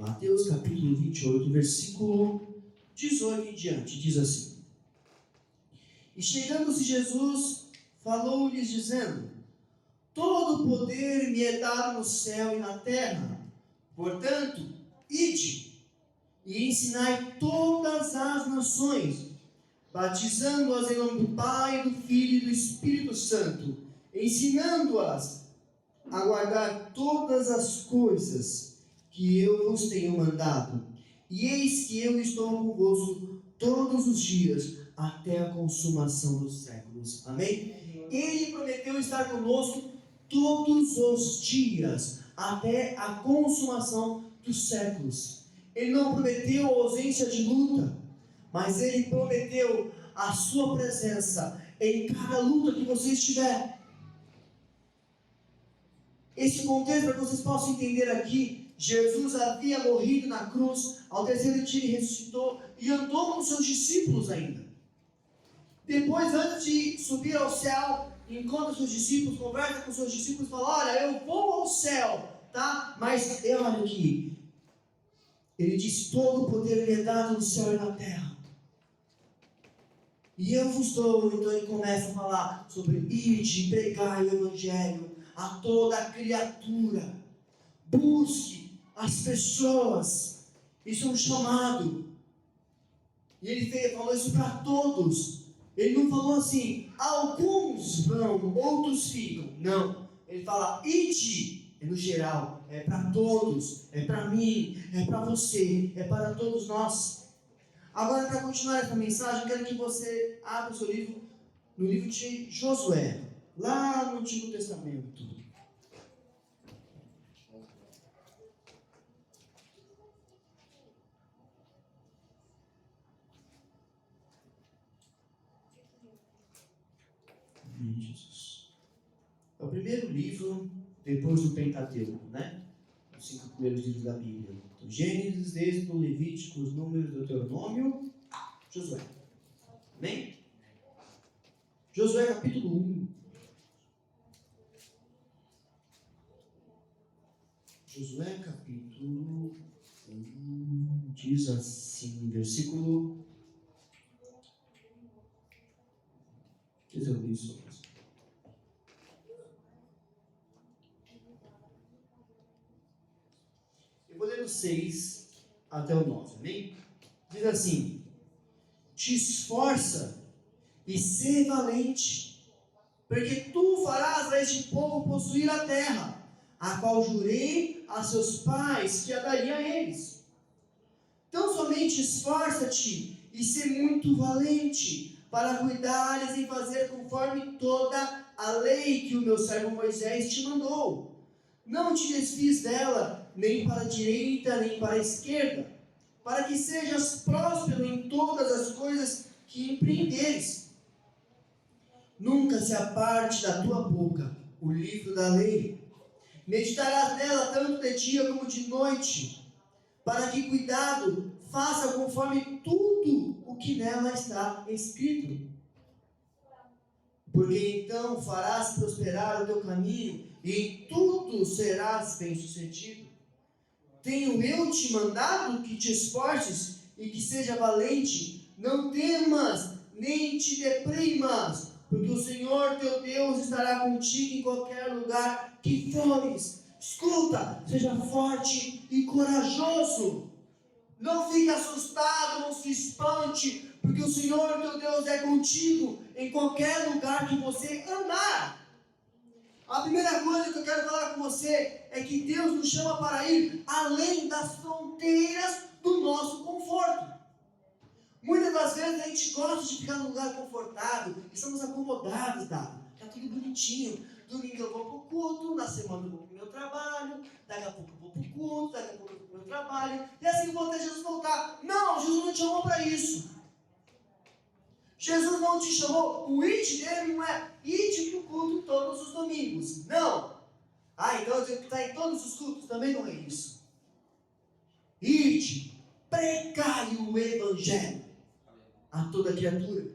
Mateus capítulo 28, versículo 18 em diante, diz assim: E chegando-se Jesus, falou-lhes dizendo: Todo o poder me é dado no céu e na terra. Portanto, ide e ensinai todas as nações, batizando-as em nome do Pai, do Filho e do Espírito Santo, ensinando-as a guardar todas as coisas que eu vos tenho mandado. E eis que eu estou convosco todos os dias, até a consumação dos séculos. Amém? Ele prometeu estar conosco todos os dias, até a consumação dos séculos. Ele não prometeu ausência de luta, mas Ele prometeu a sua presença em cada luta que você estiver. Esse contexto, para que vocês possam entender aqui, Jesus havia morrido na cruz, ao terceiro dia ele ressuscitou e andou com seus discípulos ainda. Depois, antes de subir ao céu, encontra seus discípulos, conversa com seus discípulos e fala: olha, eu vou ao céu, tá? Mas olha aqui, ele diz: todo o poder lhe é dado no céu e na terra. E eu vos dou. Então ele começa a falar sobre ide, pregai o evangelho a toda a criatura. Busque as pessoas. Isso é um chamado. E ele falou isso para todos. Ele não falou assim: alguns vão, outros ficam. Não. Ele fala ide. É no geral. É para todos. É para mim. É para você. É para todos nós. Agora, para continuar essa mensagem, eu quero que você abra o seu livro no livro de Josué, lá no Antigo Testamento. Jesus. É o primeiro livro depois do Pentateuco, né? Os 5 primeiros livros da Bíblia. Então, Gênesis, Êxodo, Levíticos, Números, Deuteronômio, Josué. Amém? Josué capítulo 1. Josué capítulo 1 diz assim, versículo... Diz eu li isso. Eu vou ler o 6 até o 9, amém? Diz assim: te esforça e sê valente, porque tu farás a este povo possuir a terra, a qual jurei a seus pais que a daria a eles. Então somente esforça-te e sê muito valente, para cuidares e fazer conforme toda a lei que o meu servo Moisés te mandou. Não te desvies dela, nem para a direita, nem para a esquerda, para que sejas próspero em todas as coisas que empreenderes. Nunca se aparte da tua boca o livro da lei. Meditarás nela tanto de dia como de noite, para que cuidado faça conforme tudo o que nela está escrito. Porque então farás prosperar o teu caminho, e em tudo serás bem-sucedido. Tenho eu te mandado que te esforces e que seja valente. Não temas, nem te deprimas, porque o Senhor teu Deus estará contigo em qualquer lugar que fores. Escuta, seja forte e corajoso. Não fique assustado, não se espante, porque o Senhor teu Deus é contigo em qualquer lugar que você andar. A primeira coisa que eu quero falar com você é que Deus nos chama para ir além das fronteiras do nosso conforto. Muitas das vezes a gente gosta de ficar num lugar confortável, estamos acomodados, está tudo bonitinho. Domingo eu vou para o culto, na semana eu vou para o meu trabalho, daqui a pouco eu vou para o culto, daqui a pouco eu vou para o meu trabalho, e assim vou até Jesus voltar. Não, Jesus não te chamou para isso. Jesus não te chamou, o ide dele não é ide para o culto todos os domingos. Não. Então você está em todos os cultos, também não é isso. Ide, pregai o evangelho a toda criatura.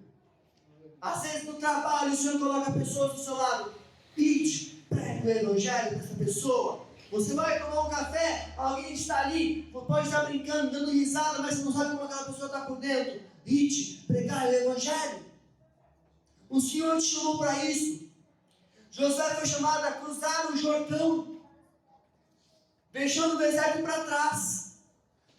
Às vezes no trabalho o Senhor coloca pessoas do seu lado. Ide, pregue o evangelho para essa pessoa. Você vai tomar um café, alguém está ali, pode estar brincando, dando risada, mas você não sabe como aquela pessoa está por dentro. Ide, pregar o Evangelho. O Senhor te chamou para isso. Josué foi chamado a cruzar o Jordão, deixando o deserto para trás,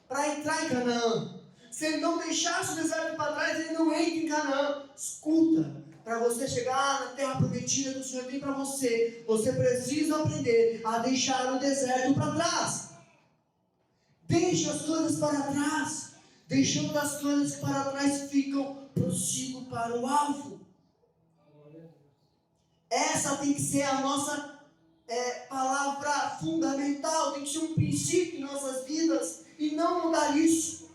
para entrar em Canaã. Se ele não deixasse o deserto para trás, ele não entra em Canaã. Escuta, para você chegar na terra prometida que o Senhor tem para você, você precisa aprender a deixar o deserto para trás. Deixe as coisas para trás. Deixando as coisas que para trás ficam, prossigo para o alvo. Essa tem que ser a nossa palavra fundamental, tem que ser um princípio em nossas vidas e não mudar isso.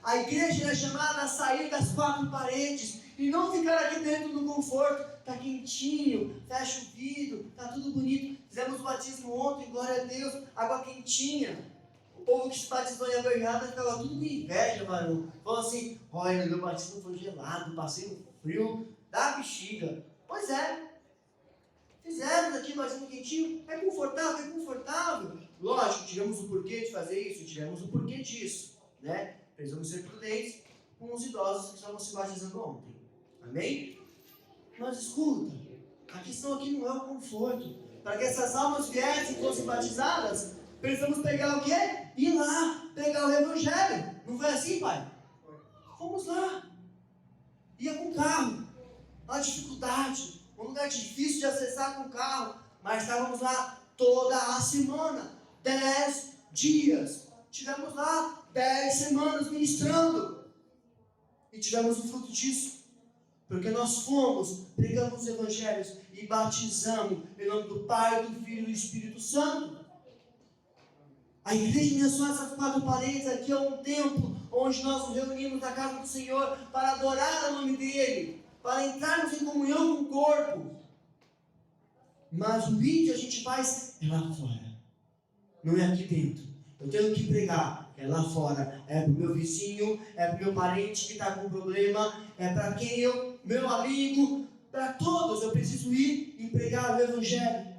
A igreja é chamada a sair das quatro paredes e não ficar aqui dentro do conforto. Está quentinho, fecha o vidro, está tudo bonito. Fizemos o batismo ontem, glória a Deus, água quentinha. O povo que se batizou em água errada ficava tudo com inveja, varão. Falou assim: olha, meu batismo foi gelado, passei no frio da bexiga. Pois é, fizemos aqui batismo quentinho, é confortável, é confortável. Lógico, tivemos o porquê de fazer isso, tivemos o porquê disso, né? Precisamos ser prudentes com os idosos que estavam se batizando ontem. Amém? Mas escuta, a questão aqui não é o conforto. Para que essas almas viessem e fossem batizadas, precisamos pegar o quê? Ir lá, pegar o Evangelho. Não foi assim, pai? Fomos lá. Ia com carro. Uma dificuldade, um lugar difícil de acessar com carro. Mas estávamos lá toda a semana. 10 dias. Tivemos lá 10 semanas ministrando. E tivemos o fruto disso. Porque nós fomos, pregamos os evangelhos e batizamos em nome do Pai, do Filho e do Espírito Santo. A igreja não é só essas quatro paredes, aqui é um templo onde nós nos reunimos na casa do Senhor para adorar o nome dEle, para entrarmos em comunhão com o corpo. Mas o vídeo a gente faz é lá fora, não é aqui dentro. Eu tenho que pregar, é lá fora, é para o meu vizinho, é para o meu parente que está com problema, é para quem meu amigo, para todos eu preciso ir e pregar o Evangelho.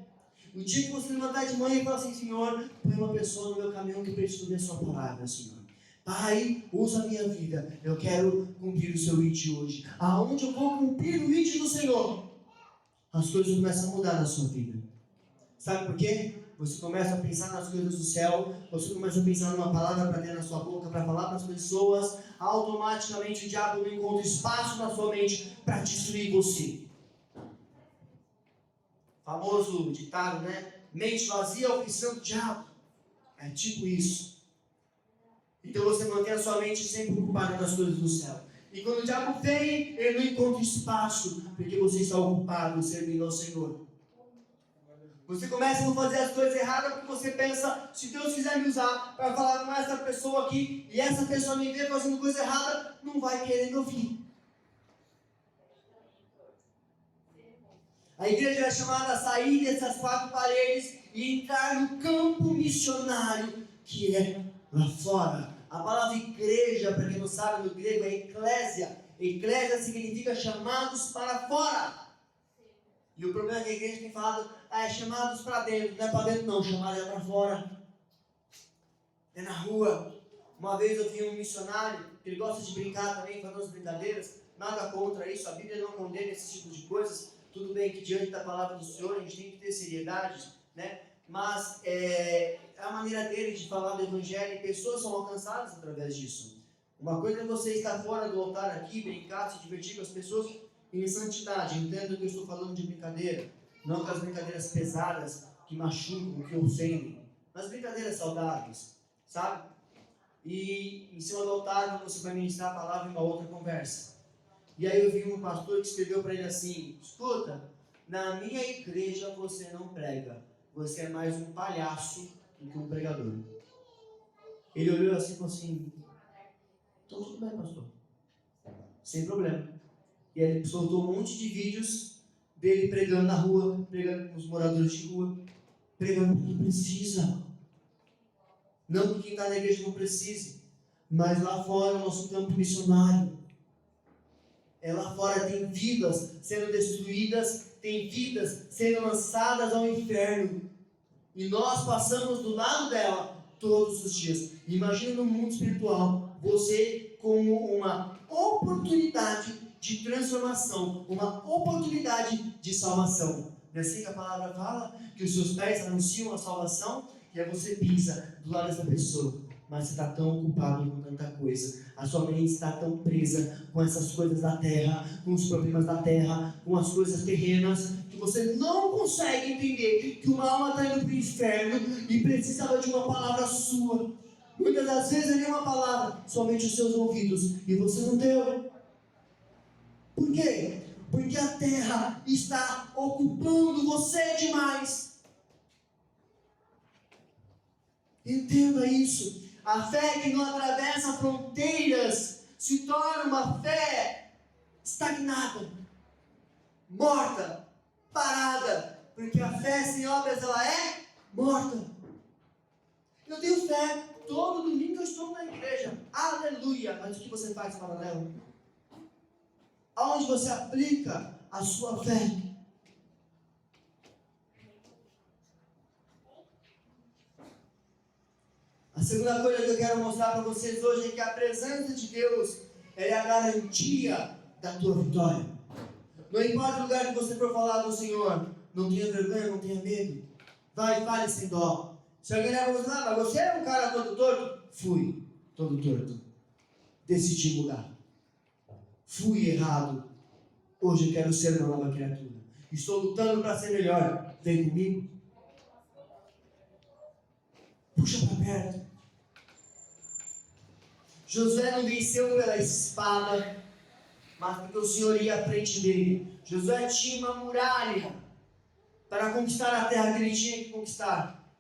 O dia que você levantar de manhã e falar assim: Senhor, põe uma pessoa no meu caminho que precisa ouvir a sua palavra, Senhor. Pai, usa a minha vida, eu quero cumprir o seu ID hoje. Aonde eu vou cumprir o ID do Senhor, as coisas começam a mudar na sua vida. Sabe por quê? Você começa a pensar nas coisas do céu, você começa a pensar numa palavra para ter na sua boca, para falar para as pessoas, automaticamente o diabo não encontra espaço na sua mente para destruir você. Famoso ditado, né? Mente vazia, oficina do diabo. É tipo isso. Então você mantém a sua mente sempre ocupada nas coisas do céu. E quando o diabo vem, ele não encontra espaço, porque você está ocupado servindo ao Senhor. Você começa a não fazer as coisas erradas porque você pensa: se Deus quiser me usar para falar com essa pessoa aqui, e essa pessoa me vê fazendo coisa errada, não vai querer me ouvir. A igreja é chamada a sair dessas quatro paredes e entrar no campo missionário que é lá fora. A palavra igreja, para quem não sabe, no grego é eclésia. Eclésia significa chamados para fora. E o problema é que a igreja tem falado: chamados para dentro. Não é para dentro não, chamado é para fora. É na rua. Uma vez eu vi um missionário, que ele gosta de brincar também, fazendo as brincadeiras. Nada contra isso, a Bíblia não condena esse tipo de coisas. Tudo bem que diante da palavra do Senhor a gente tem que ter seriedade, né? Mas a maneira dele de falar do Evangelho, e pessoas são alcançadas através disso. Uma coisa é você estar fora do altar aqui, brincar, se divertir com as pessoas em santidade. Entendo que eu estou falando de brincadeira, não com as brincadeiras pesadas que machucam, que ofendem, mas brincadeiras saudáveis, sabe? E em cima do altar você vai ministrar a palavra em uma outra conversa. E aí eu vi um pastor que escreveu para ele assim: escuta, na minha igreja você não prega, você é mais um palhaço do que um pregador. Ele olhou assim e falou assim: então tudo bem, pastor, sem problema. E aí ele soltou um monte de vídeos dele pregando na rua, pregando com os moradores de rua, pregando com quem precisa. Não que quem está na igreja não precise, mas lá fora é o nosso campo missionário. Lá fora tem vidas sendo destruídas, tem vidas sendo lançadas ao inferno. E nós passamos do lado dela todos os dias. Imagina no mundo espiritual, você como uma oportunidade de transformação, uma oportunidade de salvação. Não é assim que a palavra fala? Que os seus pés anunciam a salvação, e aí você pisa do lado dessa pessoa. Mas você está tão ocupado com tanta coisa. A sua mente está tão presa com essas coisas da terra, com os problemas da terra, com as coisas terrenas, que você não consegue entender que uma alma está indo para o inferno e precisava de uma palavra sua. Muitas das vezes nem uma palavra, somente os seus ouvidos, e você não deu. Por quê? Porque a terra está ocupando você demais. Entenda isso. A fé que não atravessa fronteiras se torna uma fé estagnada, morta, parada. Porque a fé sem obras, ela é morta. Eu tenho fé. Todo domingo eu estou na igreja. Aleluia. Mas o que você faz para ela? Aonde você aplica a sua fé? A segunda coisa que eu quero mostrar para vocês hoje é que a presença de Deus é a garantia da tua vitória. Não importa o lugar que você for falar do Senhor, não tenha vergonha, não tenha medo. Vai e fale sem dó. Se alguém leva você lá, mas você é um cara todo torto? Fui todo torto. Decidi mudar. Fui errado. Hoje eu quero ser uma nova criatura. Estou lutando para ser melhor. Vem comigo. Puxa para perto. Josué não venceu pela espada, mas porque o Senhor ia à frente dele. Josué tinha uma muralha para conquistar a terra que ele tinha que conquistar.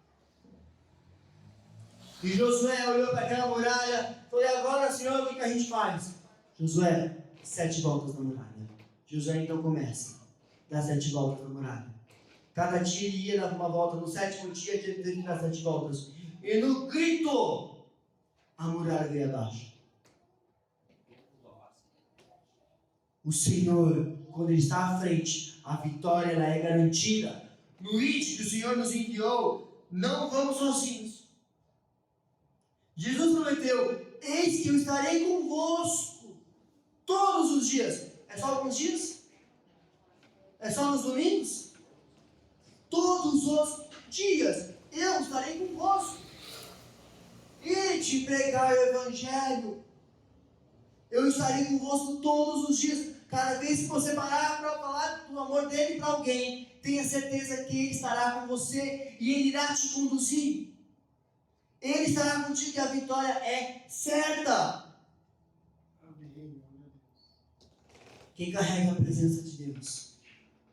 E Josué olhou para aquela muralha e falou: e agora, Senhor, o que a gente faz? Josué, 7 voltas na muralha. Josué então começa, dá 7 voltas na muralha. Cada dia ele ia dar uma volta. No 7º dia ele teve que dar 7 voltas. E no grito, a muralha veio abaixo. O Senhor, quando Ele está à frente, a vitória ela é garantida. No ide que o Senhor nos enviou, não vamos sozinhos. Jesus prometeu: eis que eu estarei convosco todos os dias. É só alguns dias? É só nos domingos? Todos os dias eu estarei convosco. E te pregar o Evangelho. Eu estarei convosco todos os dias. Cada vez que você parar para falar do amor dele para alguém, tenha certeza que ele estará com você e ele irá te conduzir. Ele estará contigo e a vitória é certa. Quem carrega a presença de Deus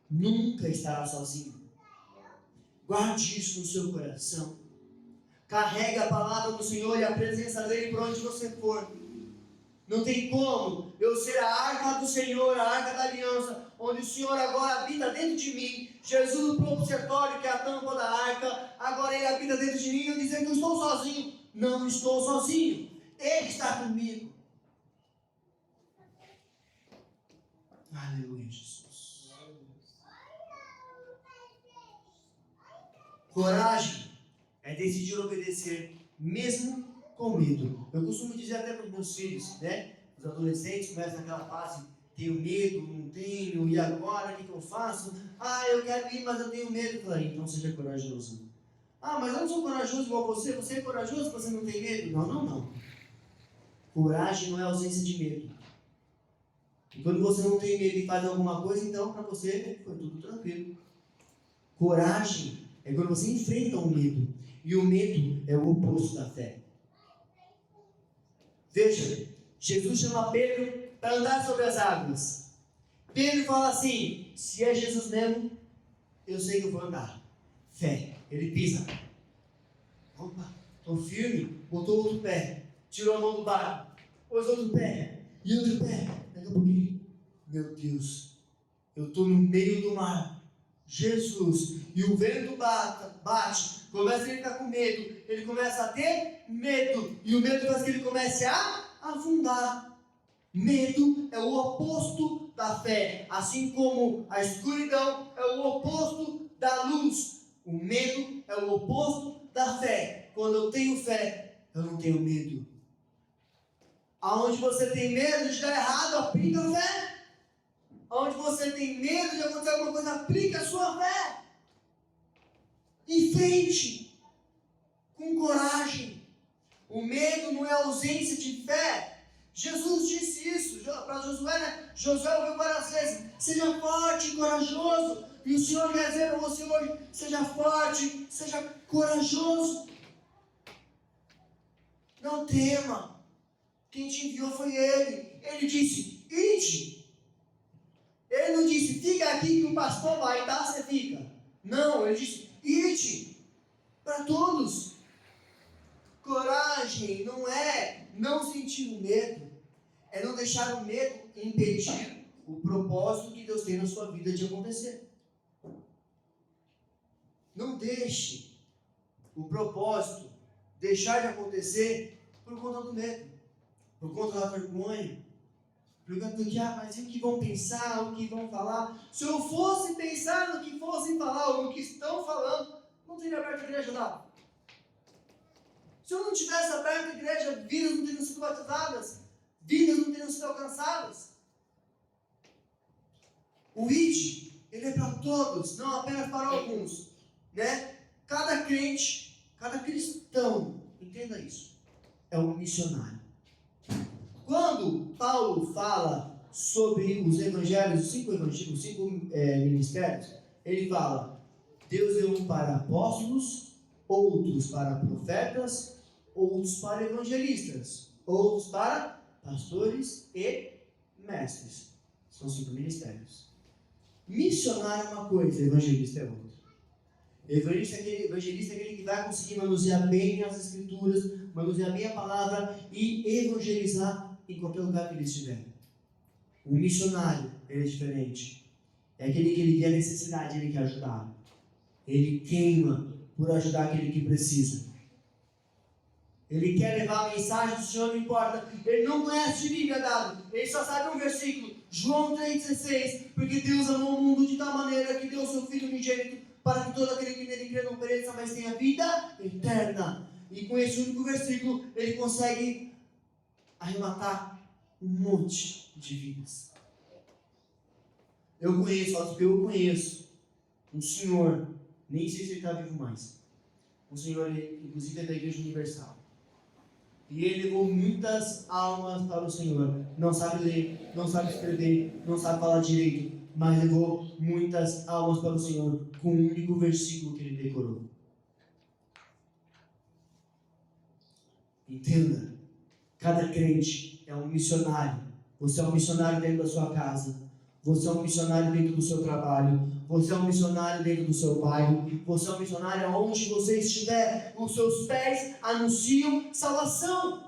nunca estará sozinho. Guarde isso no seu coração. Carregue a palavra do Senhor e a presença dele por onde você for. Não tem como eu ser a arca do Senhor, a arca da aliança, onde o Senhor agora habita dentro de mim. Jesus, o propiciatório, que é a tampa da arca, agora ele habita dentro de mim e eu dizer que eu estou sozinho. Não estou sozinho. Ele está comigo. Aleluia, Jesus. Coragem é decidir obedecer, mesmo com medo. Eu costumo dizer até para os meus filhos, né? Os adolescentes começam naquela fase: tenho medo, não tenho, e agora o que eu faço? Ah, eu quero ir, mas eu tenho medo. Eu falei: então seja corajoso. Ah, mas eu não sou corajoso igual você. Você é corajoso, você não tem medo? Não. Coragem não é ausência de medo. E quando você não tem medo e faz alguma coisa, então para você foi tudo tranquilo. Coragem é quando você enfrenta o medo. E o medo é o oposto da fé. Veja, Jesus chama Pedro para andar sobre as águas. Pedro fala assim: se é Jesus mesmo, eu sei que eu vou andar. Fé. Ele pisa. Opa, estou firme. Botou outro pé. Tirou a mão do barco. Pôs outro pé. E outro pé. Daqui a pouquinho. Meu Deus. Eu estou no meio do mar. Jesus. E o vento bate. Começa a ficar com medo. Ele começa a ter medo. E o medo faz que ele comece a afundar. Medo é o oposto da fé. Assim como a escuridão é o oposto da luz. O medo é o oposto da fé. Quando eu tenho fé, eu não tenho medo. Aonde você tem medo de dar errado, aplica a fé. Aonde você tem medo de acontecer alguma coisa, aplica a sua fé. Em frente, com coragem. O medo não é ausência de fé. Jesus disse isso para Josué, né? Josué ouviu várias vezes: seja forte e corajoso. E o Senhor quer dizer para você hoje: seja forte, seja corajoso. Não tema. Quem te enviou foi Ele. Ele disse: ide. Ele não disse: fica aqui que o pastor vai, tá? Você fica. Não, ele disse: ide. Para todos. Coragem não é não sentir o medo. É não deixar o medo impedir o propósito que Deus tem na sua vida de acontecer. Não deixe o propósito deixar de acontecer por conta do medo, por conta da vergonha, por conta do que, mas e o que vão pensar, o que vão falar? Se eu fosse pensar no que fossem falar ou no que estão falando, não teria aberto a igreja lá. Se eu não tivesse aberto a igreja, vidas não teriam sido batizadas, vidas não teriam sido alcançadas. O ID, ele é para todos, não apenas para alguns, né? Cada crente, cada cristão, entenda isso, é um missionário. Quando Paulo fala sobre os evangelhos, os cinco ministérios, ele fala: Deus deu um para apóstolos, outros para profetas, outros para evangelistas, outros para pastores e mestres. São 5 ministérios. Missionário é uma coisa, evangelista é outra. Evangelista é aquele que vai conseguir manusear bem as escrituras, manusear bem a palavra e evangelizar em qualquer lugar que ele estiver. O missionário, ele é diferente. É aquele que ele vê a necessidade, ele quer ajudar. Ele queima por ajudar aquele que precisa. Ele quer levar a mensagem do Senhor, não importa. Ele não conhece de Bíblia, dado. Ele só sabe um versículo, João 3,16. Porque Deus amou o mundo de tal maneira que deu o seu Filho unigênito, para que todo aquele que nele crê não pereça, mas tenha vida eterna. E com esse único versículo, ele consegue arrematar um monte de vidas. Eu conheço um senhor, nem sei se ele está vivo mais. Um senhor, inclusive, é da Igreja Universal. E ele levou muitas almas para o Senhor. Não sabe ler, não sabe escrever, não sabe falar direito, mas levou muitas almas para o Senhor com um único versículo que ele decorou. Entenda, cada crente é um missionário. Você é um missionário dentro da sua casa. Você é um missionário dentro do seu trabalho. Você é um missionário dentro do seu bairro. Você é um missionário aonde você estiver. Os seus pés anunciam salvação.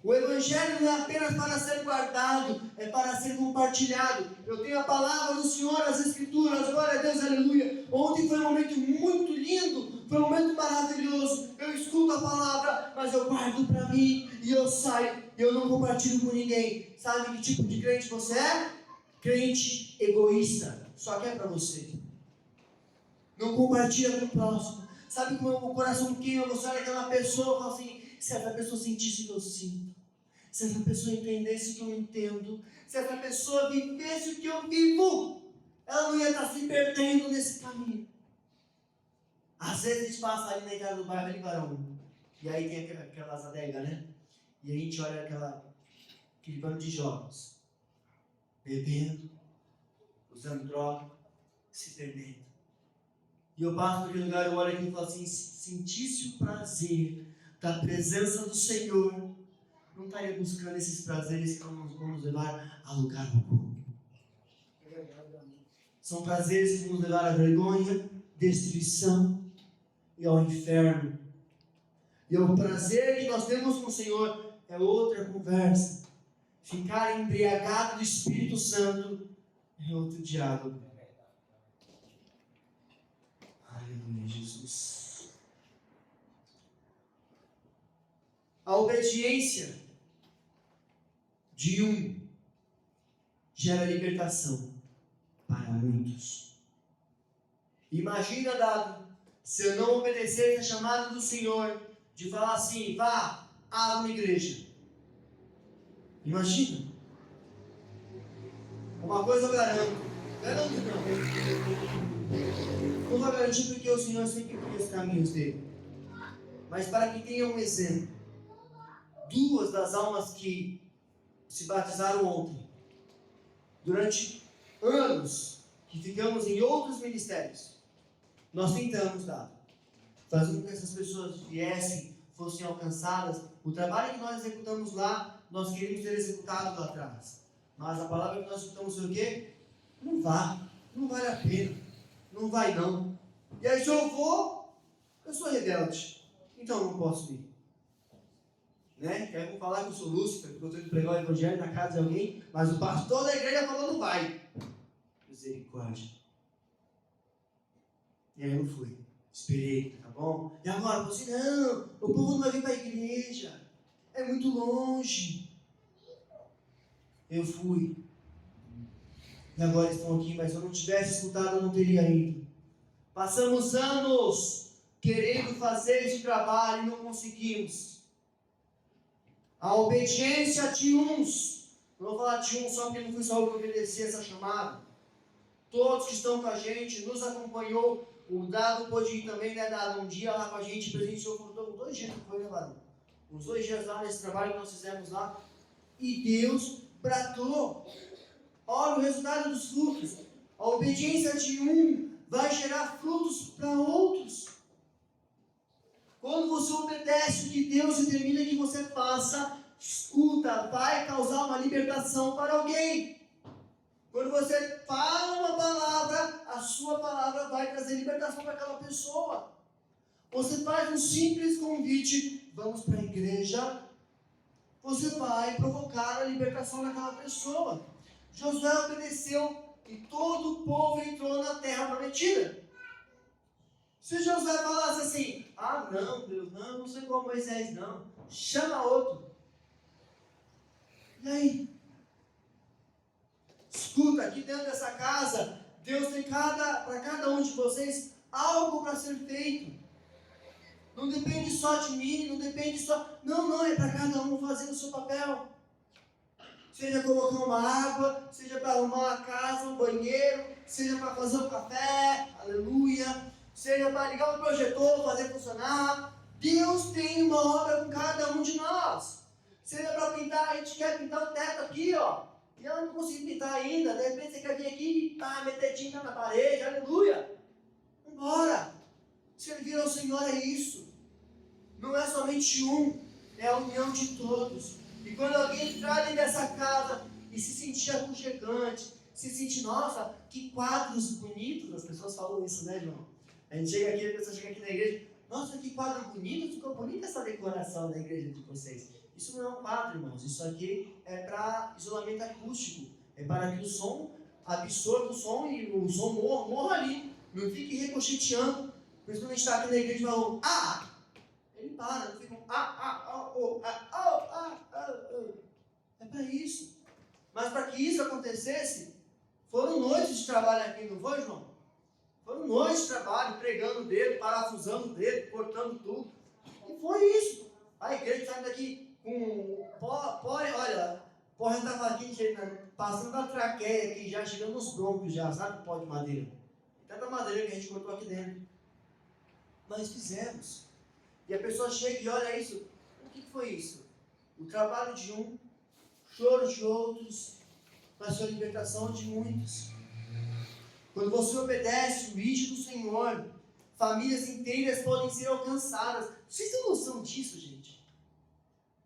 O Evangelho não é apenas para ser guardado, é para ser compartilhado. Eu tenho a palavra do Senhor, as Escrituras, glória a Deus, aleluia. Ontem foi um momento muito lindo, foi um momento maravilhoso. Eu escuto a palavra, mas eu guardo para mim e eu saio. E eu não compartilho com ninguém. Sabe que tipo de crente você é? Crente egoísta, só quer para você. Não compartilha com o próximo. Sabe como o coração queima? Você olha aquela pessoa e fala assim: se essa pessoa sentisse o que eu sinto, se essa pessoa entendesse o que eu entendo, se essa pessoa vivesse o que eu vivo, ela não ia estar se perdendo nesse caminho. Às vezes a gente passa ali na entrada do bairro, ali varão, e aí tem aquelas adegas, né? E a gente olha aquele bando de jovens, bebendo, usando droga, se perdendo. E eu passo naquele lugar, eu olho aqui e falo assim: se sentisse o prazer da presença do Senhor, não estaria buscando esses prazeres que vão nos levar a lugar algum. São prazeres que vão nos levar à vergonha, destruição e ao inferno. E o prazer que nós temos com o Senhor é outra conversa. Ficar embriagado do Espírito Santo é outro diálogo. Aleluia, Jesus. A obediência de um gera libertação para muitos. Imagina, dado, se eu não obedecer a chamada do Senhor, de falar assim, vá, abra uma igreja. Imagina. Uma coisa eu garanto não. Não vou garantir porque o Senhor sempre cria os caminhos dele. Mas para que tenha um exemplo, duas das almas que se batizaram ontem, durante anos que ficamos em outros ministérios, nós tentamos, fazer com que essas pessoas viessem, fossem alcançadas. O trabalho que nós executamos lá, nós queríamos ter executado lá atrás. Mas a palavra que nós escutamos foi o quê? Não vale a pena, não vai não. E aí se eu vou, eu sou rebelde, então eu não posso ir. Né? Quero falar que eu sou Lúcifer, porque eu estou indo pregar o evangelho na casa de alguém, mas o pastor da igreja falou não vai. Misericórdia. E aí eu fui, esperei, tá bom? E agora, você não, o povo não vai vir para a igreja, é muito longe. Eu fui. E agora estão aqui, mas se eu não tivesse escutado, eu não teria ido. Passamos anos querendo fazer esse trabalho e não conseguimos. A obediência de uns, não vou falar de uns só porque não fui só eu que obedeci essa chamada. Todos que estão com a gente, nos acompanhou. O Dado pôde ir também, né, Dado? Um dia lá com a gente, presenciou, faltou 2 dias que foi, né, Dado? Uns 2 dias lá nesse trabalho que nós fizemos lá. E Deus bratou. Olha o resultado dos frutos. A obediência de um vai gerar frutos para outros. Quando você obedece o que Deus determina que você faça, escuta, vai causar uma libertação para alguém. Quando você fala uma palavra, a sua palavra vai trazer libertação para aquela pessoa. Você faz um simples convite, vamos para a igreja, você vai provocar a libertação daquela pessoa. Josué obedeceu e todo o povo entrou na terra prometida. Se Josué falasse assim, não, Deus, não sei como Moisés, não, chama outro. E aí? Escuta, aqui dentro dessa casa, Deus tem para cada um de vocês algo para ser feito. Não depende só de mim, não depende só... Não, é para cada um fazer o seu papel. Seja colocar uma água, seja para arrumar a casa, um banheiro, seja para fazer um café, aleluia, seja para ligar o projetor, fazer funcionar. Deus tem uma obra com cada um de nós. Seja para pintar, a gente quer pintar o teto aqui, ó. E eu não consigo pintar ainda, de repente você quer vir aqui e meter tinta na parede, aleluia. Vambora. Servir ao Senhor é isso. Não é somente um, é a união de todos. E quando alguém entrar dentro dessa casa e se sentir aconchegante, se sentir, nossa, que quadros bonitos, as pessoas falam isso, né, João? A gente chega aqui, a pessoa chega aqui na igreja, nossa, que quadro bonito, ficou bonita essa decoração da igreja de vocês. Isso não é um quadro, irmãos, isso aqui é para isolamento acústico, é para que o som absorva o som e o som morra ali, não fique ricocheteando. Por isso quando a gente está aqui na igreja e fala, ele para, não fica É para isso. Mas para que isso acontecesse, foram noites de trabalho aqui, não foi, João? Foram noites de trabalho, pregando o dedo, parafusando o dedo, cortando tudo. E foi isso. A igreja sai daqui com olha, porra estava aqui, passando da traqueia aqui, já chegando nos broncos já, sabe o pó de madeira? Tanta madeira que a gente cortou aqui dentro. Nós fizemos. E a pessoa chega e olha isso. O que foi isso? O trabalho de um, choro de outros, para a sua libertação de muitos. Quando você obedece o ídolo do Senhor, famílias inteiras podem ser alcançadas. Vocês têm noção disso, gente?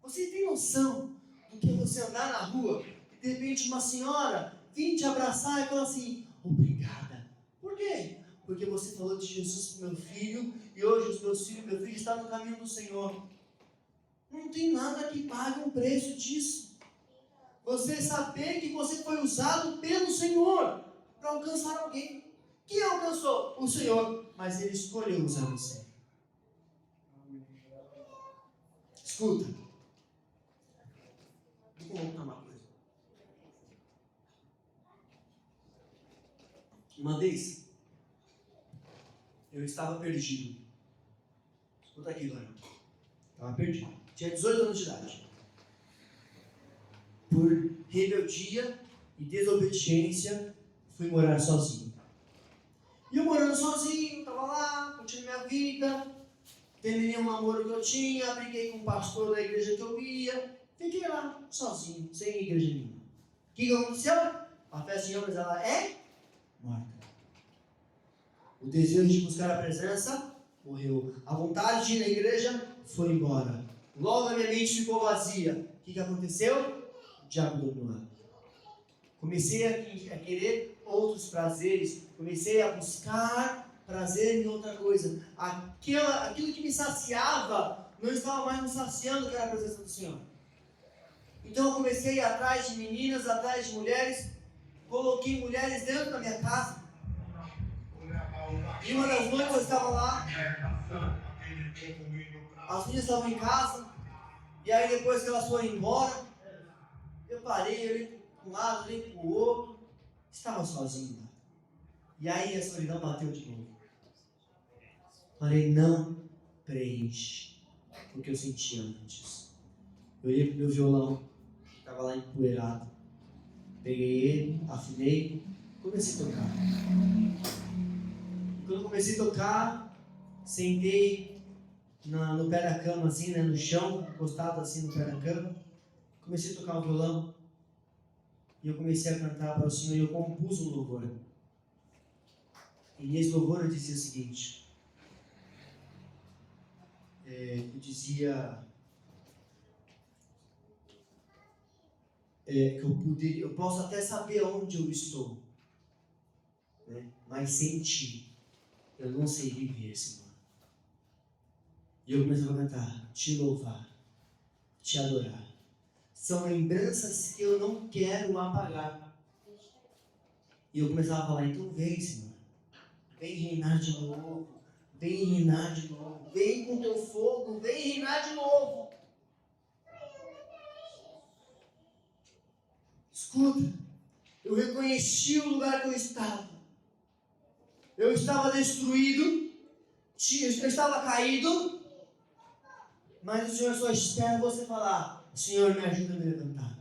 Vocês têm noção do que é você andar na rua e de repente uma senhora vir te abraçar e falar assim, obrigada. Por quê? Porque você falou de Jesus para o meu filho e hoje meu filho está no caminho do Senhor. Não tem nada que pague um preço disso. Você saber que você foi usado pelo Senhor para alcançar alguém. Quem alcançou? O Senhor. Mas Ele escolheu usar você. Escuta. Vou contar uma coisa. Uma vez, Eu estava perdido. Escuta aqui, Dona. Estava perdido. Tinha 18 anos de idade. Por rebeldia e desobediência, fui morar sozinho. E eu morando sozinho, estava lá, curtindo minha vida, terminei um namoro que eu tinha, briguei com o pastor da igreja que eu ia, fiquei lá, sozinho, sem igreja nenhuma. O que aconteceu? A festa de Amas, ela é morta. O desejo de buscar a presença morreu. A vontade de ir na igreja foi embora. Logo a minha mente ficou vazia. O que aconteceu? O diabo dominou. Comecei a querer outros prazeres. Comecei a buscar prazer em outra coisa. Aquilo que me saciava não estava mais me saciando, que era a presença do Senhor. Então eu comecei a ir atrás de meninas, atrás de mulheres. Coloquei mulheres dentro da minha casa. E uma das noivas estava lá. As meninas estavam em casa. E aí depois que elas foram embora, eu parei, olhei para um lado, olhei para o outro. Estava sozinho lá. E aí a solidão bateu de novo. Falei, não preenche o que eu sentia antes. Eu olhei para o meu violão, estava lá empoeirado. Peguei ele, afinei, comecei a tocar. Quando eu comecei a tocar, sentei no pé da cama, assim, né, no chão, encostado assim no pé da cama. Comecei a tocar o violão. E eu comecei a cantar para o Senhor e eu compus um louvor. E nesse louvor eu dizia o seguinte. Eu dizia que eu posso até saber onde eu estou, né? Mas sem Ti eu não sei viver, Senhor. E eu comecei a cantar, Te louvar, Te adorar. São lembranças que eu não quero apagar. E eu começava a falar, então vem, Senhor. Vem reinar de novo. Vem reinar de novo. Vem com teu fogo. Vem reinar de novo. Escuta. Eu reconheci o lugar que eu estava. Eu estava destruído. Eu estava caído. Mas o Senhor só espera você falar. Senhor, me ajuda a me levantar.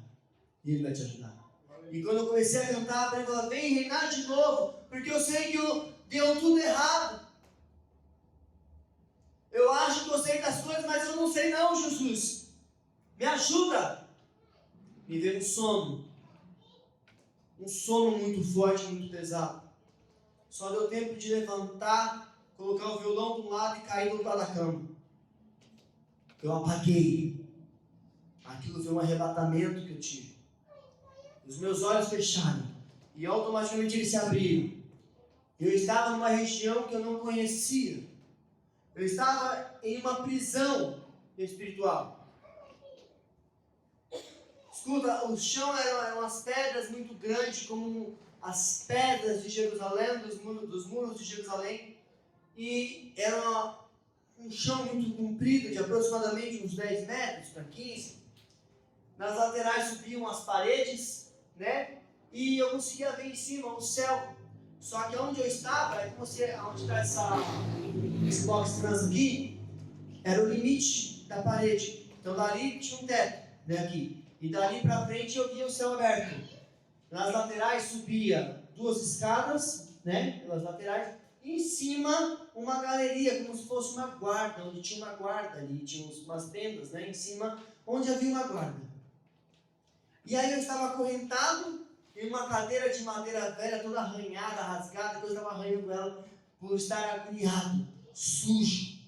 E Ele vai te ajudar. E quando eu comecei a cantar, Ele falou, vem reinar de novo. Porque eu sei que deu tudo errado. Eu acho que eu sei das coisas, mas eu não sei não, Jesus. Me ajuda. Me veio um sono. Um sono muito forte, muito pesado. Só deu tempo de levantar, colocar o violão de um lado e cair do outro lado da cama. Eu apaguei. Aquilo foi um arrebatamento que eu tive. Os meus olhos fecharam. E automaticamente eles se abriram. Eu estava numa região que eu não conhecia. Eu estava em uma prisão espiritual. Escuta, o chão eram umas pedras muito grandes, como as pedras de Jerusalém, dos muros de Jerusalém. E era um chão muito comprido, de aproximadamente uns 10 metros para 15. Nas laterais subiam as paredes, né? E eu conseguia ver em cima o céu. Só que onde eu estava, onde está esse box trans aqui, era o limite da parede. Então dali tinha um teto, né, aqui. E dali para frente eu via o céu aberto. Nas laterais subia 2 escadas, né, pelas laterais. E em cima uma galeria, como se fosse uma guarda, onde tinha uma guarda ali, tinha umas tendas, né, em cima, onde havia uma guarda. E aí eu estava acorrentado em uma cadeira de madeira velha, toda arranhada, rasgada, que eu estava arranhando ela por estar agoniado, sujo.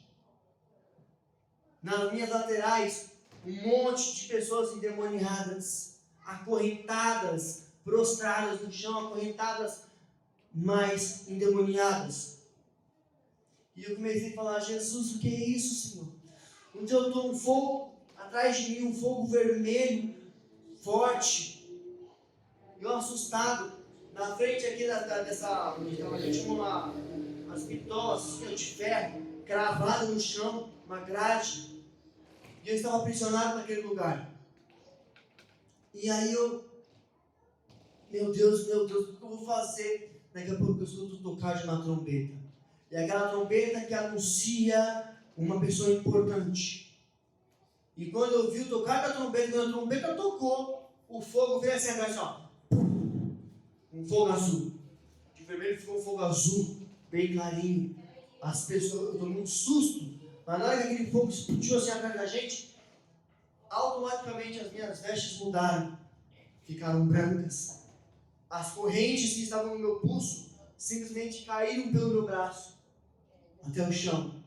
Nas minhas laterais, um monte de pessoas endemoniadas, acorrentadas, prostradas no chão, acorrentadas, mas endemoniadas. E eu comecei a falar, Jesus, o que é isso, Senhor? Um dia eu estou um fogo atrás de mim, um fogo vermelho, forte. Eu assustado, na frente aqui dessa, onde tinha umas bitolas de ferro, cravado no chão, uma grade. E eu estava aprisionado naquele lugar. E aí meu Deus, o que eu vou fazer? Daqui a pouco eu escuto tocar de uma trombeta. E aquela trombeta que anuncia uma pessoa importante. E quando eu vi tocar da trombeta, quando a trombeta tocou, o fogo veio assim atrás, ó. Um fogo azul. De vermelho ficou um fogo azul, bem clarinho. As pessoas, eu tomei um susto. Mas na hora que aquele fogo explodiu assim atrás da gente, automaticamente as minhas vestes mudaram. Ficaram brancas. As correntes que estavam no meu pulso simplesmente caíram pelo meu braço até o chão.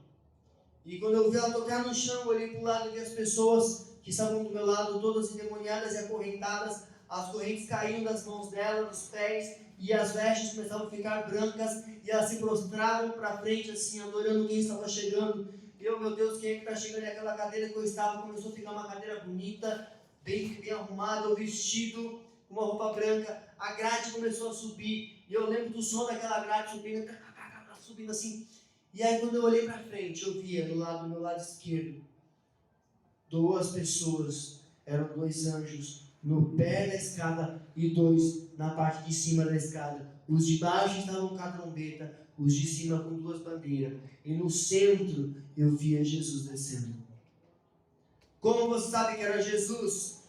E quando eu vi ela tocar no chão, eu olhei para o lado e vi as pessoas que estavam do meu lado, todas endemoniadas e acorrentadas. As correntes caíam das mãos dela, dos pés, e as vestes começavam a ficar brancas, e elas se prostravam para frente, assim, adorando quem estava chegando. E eu, meu Deus, quem é que está chegando? E aquela cadeira que eu estava começou a ficar uma cadeira bonita, bem arrumada, o vestido, uma roupa branca. A grade começou a subir, e eu lembro do som daquela grade subindo assim. E aí quando eu olhei para frente, eu via do meu lado esquerdo, duas pessoas, eram dois anjos no pé da escada e dois na parte de cima da escada. Os de baixo estavam com a trombeta, os de cima com duas bandeiras. E no centro eu via Jesus descendo. Como você sabe que era Jesus?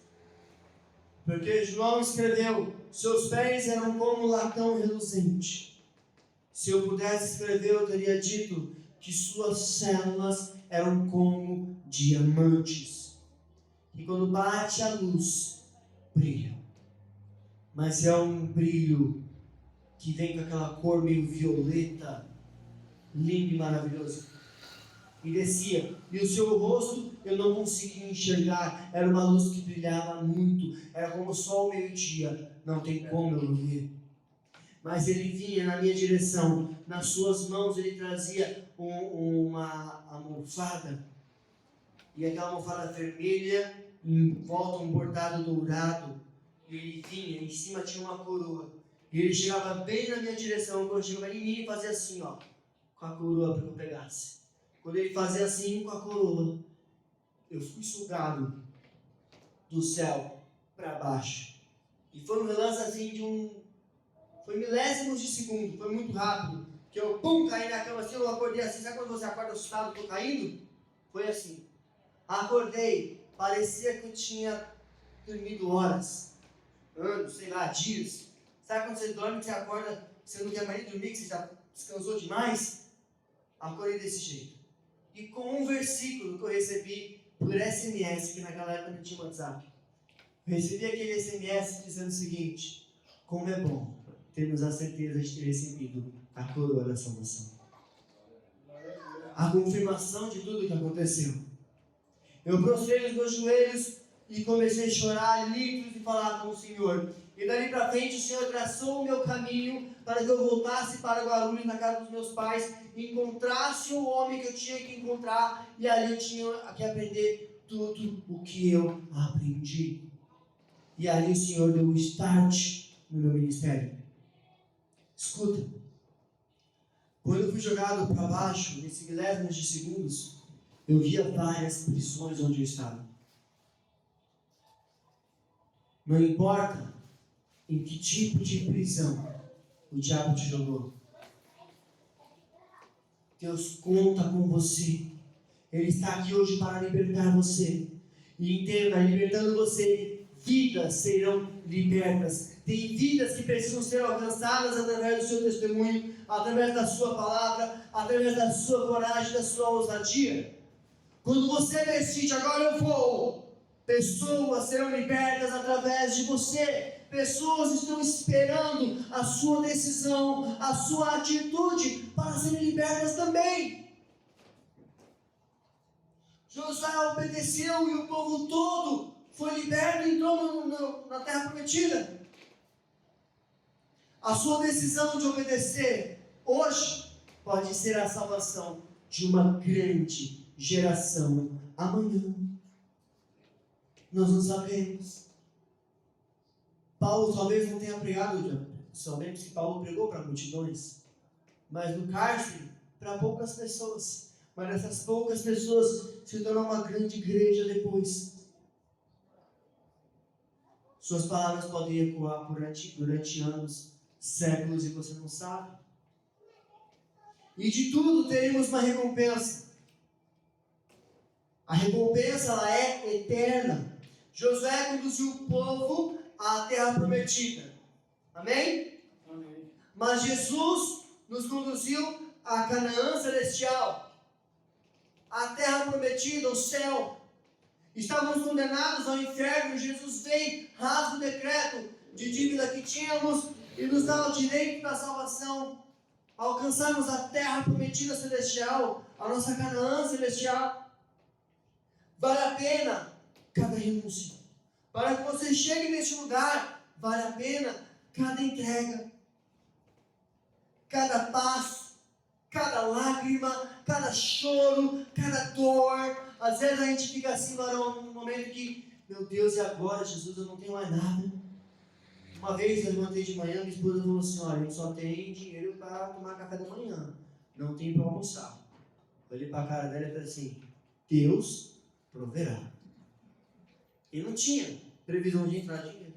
Porque João escreveu, seus pés eram como latão reluzente. Se eu pudesse escrever, eu teria dito que suas células eram como diamantes. E quando bate a luz, brilham. Mas é um brilho que vem com aquela cor meio violeta, lindo e maravilhoso. E descia. E o seu rosto eu não conseguia enxergar. Era uma luz que brilhava muito. Era como o sol meio-dia. Não tem como eu ver. Mas ele vinha na minha direção. Nas suas mãos ele trazia uma almofada. E aquela almofada vermelha, em volta um bordado dourado. E ele vinha, em cima tinha uma coroa. E ele chegava bem na minha direção. Quando chegava em mim, fazia assim, ó, com a coroa para que eu pegasse. Quando ele fazia assim com a coroa, eu fui sugado do céu para baixo. E foi um relance assim foi milésimos de segundo, foi muito rápido. Que eu, caí na cama assim, eu acordei assim. Sabe quando você acorda assustado, estou caindo? Foi assim. Acordei, parecia que eu tinha dormido horas, anos, sei lá, dias. Sabe quando você dorme, que você acorda, você não quer mais nem dormir, que você já descansou demais? Acordei desse jeito. E com um versículo que eu recebi por SMS, que naquela época não tinha WhatsApp. Eu recebi aquele SMS dizendo o seguinte: como é bom termos a certeza de ter recebido a coroa da salvação. A confirmação de tudo o que aconteceu. Eu prostrei os meus joelhos e comecei a chorar, livres, e falar com o Senhor. E dali para frente o Senhor traçou o meu caminho para que eu voltasse para Guarulhos, na casa dos meus pais, e encontrasse o homem que eu tinha que encontrar, e ali eu tinha que aprender tudo o que eu aprendi. E ali o Senhor deu o start no meu ministério. Escuta, quando eu fui jogado para baixo, nesses milésimos de segundos, eu via várias prisões onde eu estava. Não importa em que tipo de prisão o diabo te jogou. Deus conta com você. Ele está aqui hoje para libertar você. E entenda, libertando você, vidas serão libertas. Tem vidas que precisam ser alcançadas através do seu testemunho, através da sua palavra, através da sua coragem, da sua ousadia. Quando você decide, agora eu vou, pessoas serão libertas através de você. Pessoas estão esperando a sua decisão, a sua atitude para serem libertas também. Josué obedeceu e o povo todo foi liberto e entrou na terra prometida. A sua decisão de obedecer hoje pode ser a salvação de uma grande geração amanhã. Nós não sabemos. Paulo talvez não tenha pregado, sabemos que Paulo pregou para multidões, mas no cárcere, para poucas pessoas. Mas essas poucas pessoas se tornam uma grande igreja depois. Suas palavras podem ecoar durante anos, séculos, e você não sabe. E de tudo teremos uma recompensa. A recompensa, ela é eterna. Josué conduziu o povo à terra prometida. Amém? Amém. Mas Jesus nos conduziu à Canaã celestial, à terra prometida, ao céu. Estávamos condenados ao inferno. Jesus veio, rasga o decreto de dívida que tínhamos e nos dá o direito da salvação, alcançarmos a terra prometida celestial, a nossa Canaã celestial. Vale a pena cada renúncia. Para que você chegue neste lugar, vale a pena cada entrega, cada passo, cada lágrima, cada choro, cada dor. Às vezes a gente fica assim num momento que, meu Deus, e agora, Jesus, eu não tenho mais nada. Uma vez eu levantei de manhã, minha esposa falou assim: olha, a gente só tem dinheiro para tomar café da manhã, não tem para almoçar. Eu olhei para a cara dela e falei assim: Deus proverá. E não tinha previsão de entrar dinheiro.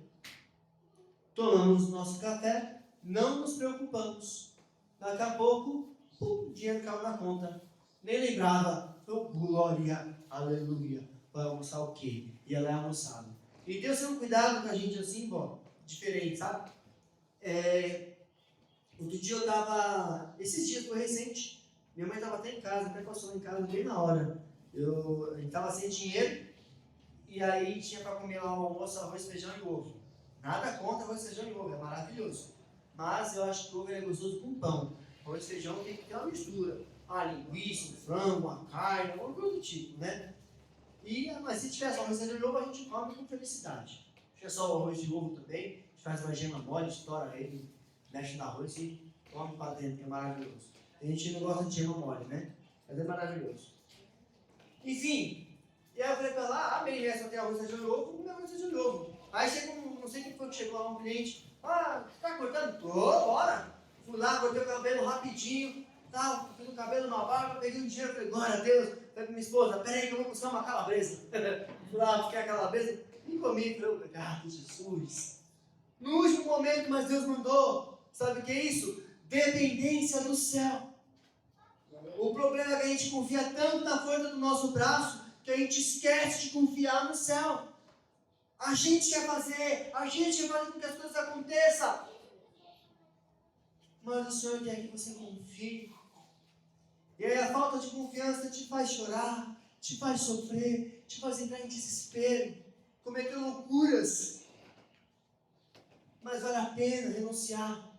Tomamos nosso café, não nos preocupamos. Daqui a pouco, o dinheiro caiu na conta. Nem lembrava. Oh, glória, aleluia. Vai almoçar o quê? E ela é almoçada. E Deus tem um cuidado com a gente assim, ó, diferente, sabe? Outro dia eu tava, esses dias foi recente, minha mãe tava até em casa, até passou em casa bem na hora. A gente tava sem dinheiro, e aí tinha para comer lá o almoço, arroz, feijão e ovo. Nada contra arroz, feijão e ovo, é maravilhoso. Mas eu acho que o ovo é gostoso com pão. Arroz e feijão tem que ter uma mistura. A linguiça, um frango, uma carne, alguma coisa do tipo, né? Mas se tiver só arroz, feijão e ovo, a gente come com felicidade. Se tiver só o arroz e ovo também, a gente faz uma gema mole, estoura ele, mexe no arroz e come para dentro, que é maravilhoso. A gente não gosta de gema mole, né? Mas é maravilhoso. Enfim, e aí eu falei pra ela: amém, só tem arroz, feijão e ovo, vamos arroz, feijão e ovo. Aí chegou, não sei quem foi que chegou lá, um cliente: tá cortando? Tô, bora. Fui lá, cortei o cabelo rapidinho, fiz o cabelo na barba, peguei o dinheiro, falei: glória a Deus. Falei pra minha esposa: peraí que eu vou buscar uma calabresa. Fui lá, busquei a calabresa e comi. Falei: obrigado, Jesus. No último momento, mas Deus mandou. Sabe o que é isso? Dependência do céu. O problema é que a gente confia tanto na força do nosso braço que a gente esquece de confiar no céu. A gente quer fazer com que as coisas aconteçam. Mas o Senhor quer que você confie. E aí a falta de confiança te faz chorar, te faz sofrer, te faz entrar em desespero, cometer loucuras. Mas vale a pena renunciar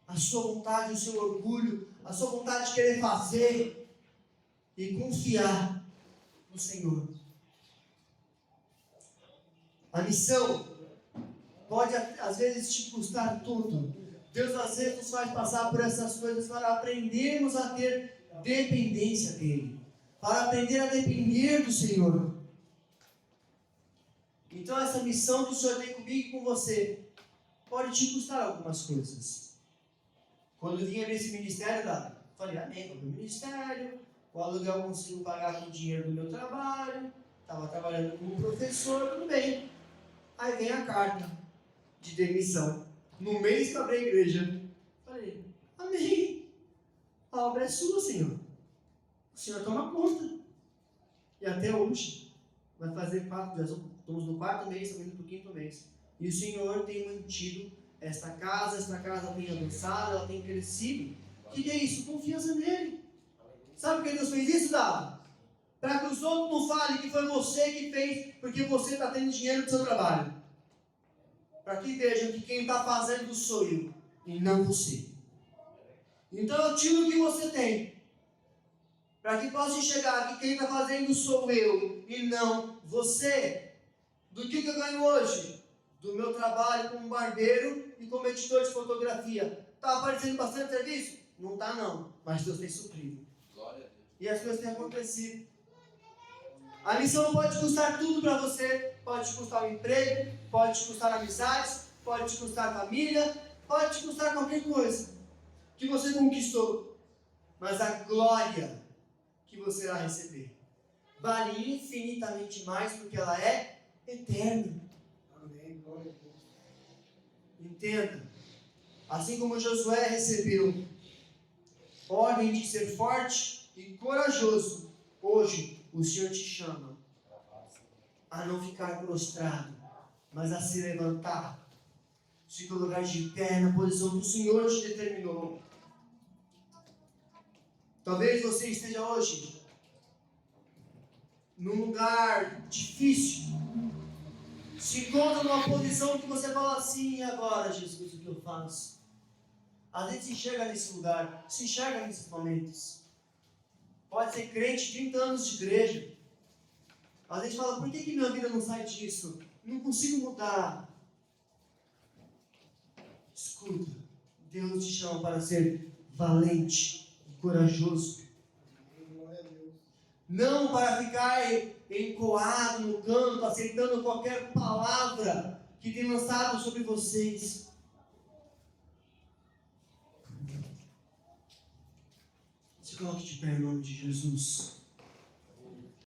a sua vontade, o seu orgulho, a sua vontade de querer fazer e confiar no Senhor. A missão pode às vezes te custar tudo. Deus às vezes nos faz passar por essas coisas para aprendermos a ter dependência dEle, para aprender a depender do Senhor. Então essa missão que o Senhor tem comigo e com você pode te custar algumas coisas. Quando eu vinha nesse ministério, falei: amém, vou para o ministério, o aluguel eu consigo pagar com o dinheiro do meu trabalho, estava trabalhando como professor, tudo bem. Aí vem a carta de demissão, no mês que eu abri a igreja. Falei: amém, a obra é sua, Senhor. O Senhor toma conta. E até hoje, vai fazer 4 dias, estamos no 4º mês, estamos indo para o 5º mês. E o Senhor tem mantido esta casa tem avançado, ela tem crescido. O que é isso? Confiança nele. Sabe por que Deus fez isso, Dado? Para que os outros não falem que foi você que fez, porque você está tendo dinheiro do seu trabalho. Para que vejam que quem está fazendo sou eu, e não você. Então eu tiro o que você tem, para que possa enxergar que quem está fazendo sou eu, e não você. Do que eu ganho hoje? Do meu trabalho como barbeiro e como editor de fotografia. Está aparecendo bastante serviço? Não está não, mas Deus tem suprido. Glória a Deus. E as coisas têm acontecido. A missão pode custar tudo para você. Pode te custar um emprego, pode te custar amizades, pode te custar família, pode te custar qualquer coisa que você conquistou. Mas a glória que você irá receber vale infinitamente mais, porque ela é eterna. Amém. Glória a Deus. Entenda. Assim como Josué recebeu ordem de ser forte e corajoso, hoje o Senhor te chama a não ficar prostrado, mas a se levantar, se colocar de pé na posição que o Senhor te determinou. Talvez você esteja hoje num lugar difícil, se encontra numa posição que você fala assim: e agora, Jesus, o que eu faço? Às vezes se enxerga nesse lugar, se enxerga nesses momentos. Pode ser crente, 30 anos de igreja. Às vezes fala: por que minha vida não sai disso? Não consigo mudar. Escuta, Deus te chama para ser valente e corajoso. Não para ficar encoado no canto, aceitando qualquer palavra que tem lançado sobre vocês. Se coloque de pé em nome de Jesus.